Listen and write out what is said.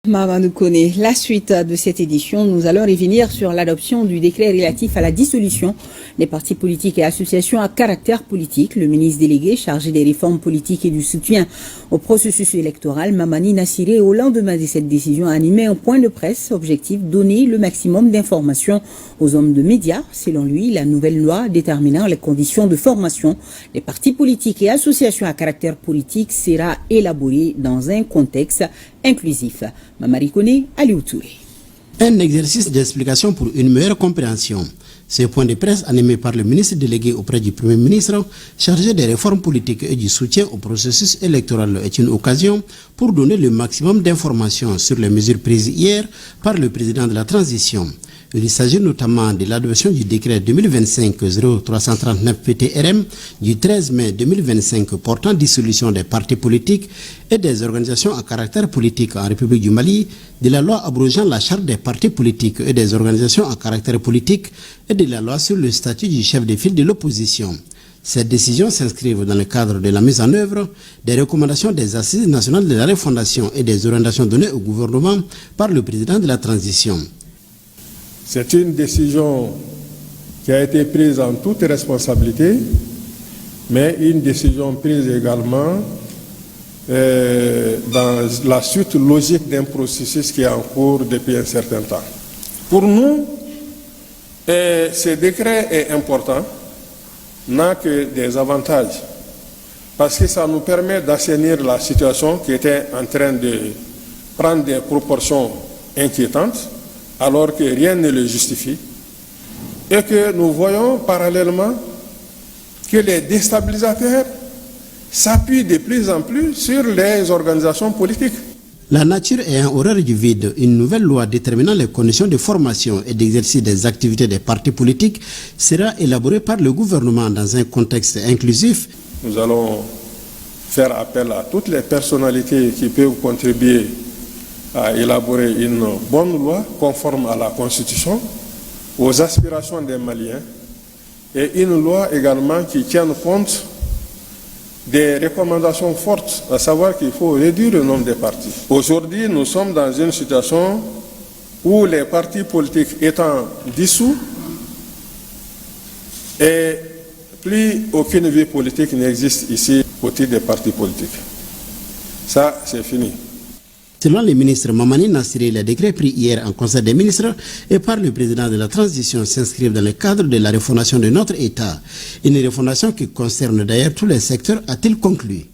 Mamadou Koné, la suite de cette édition, nous allons revenir sur l'adoption du décret relatif à la dissolution des partis politiques et associations à caractère politique. Le ministre délégué chargé des réformes politiques et du soutien au processus électoral, Mamani Nassiré, au lendemain de cette décision, a animé un point de presse. Objectif, donner le maximum d'informations aux hommes de médias. Selon lui, la nouvelle loi déterminant les conditions de formation des partis politiques et associations à caractère politique sera élaborée dans un contexte inclusif. Mamari Koné, Aliou Touré. Un exercice d'explication pour une meilleure compréhension. Ce point de presse animé par le ministre délégué auprès du Premier ministre, chargé des réformes politiques et du soutien au processus électoral, est une occasion pour donner le maximum d'informations sur les mesures prises hier par le président de la transition. Il s'agit notamment de l'adoption du décret 2025-0339 PTRM du 13 mai 2025 portant dissolution des partis politiques et des organisations à caractère politique en République du Mali, de la loi abrogeant la charte des partis politiques et des organisations à caractère politique et de la loi sur le statut du chef de file de l'opposition. Ces décisions s'inscrivent dans le cadre de la mise en œuvre des recommandations des Assises nationales de la refondation et des orientations données au gouvernement par le président de la transition. C'est une décision qui a été prise en toute responsabilité, mais une décision prise également dans la suite logique d'un processus qui est en cours depuis un certain temps. Pour nous, ce décret est important, n'a que des avantages, parce que ça nous permet d'assainir la situation qui était en train de prendre des proportions inquiétantes, alors que rien ne le justifie, et que nous voyons parallèlement que les déstabilisateurs s'appuient de plus en plus sur les organisations politiques. La nature ayant horreur du vide, une nouvelle loi déterminant les conditions de formation et d'exercice des activités des partis politiques sera élaborée par le gouvernement dans un contexte inclusif. Nous allons faire appel à toutes les personnalités qui peuvent contribuer à élaborer une bonne loi conforme à la Constitution, aux aspirations des Maliens, et une loi également qui tienne compte des recommandations fortes, à savoir qu'il faut réduire le nombre des partis. Aujourd'hui, nous sommes dans une situation où les partis politiques étant dissous, et plus aucune vie politique n'existe ici au titre des partis politiques. Ça, c'est fini. Selon le ministre Mamani Nassiré, les décrets pris hier en Conseil des ministres et par le président de la transition s'inscrivent dans le cadre de la refondation de notre État. Une refondation qui concerne d'ailleurs tous les secteurs, a-t-il conclu.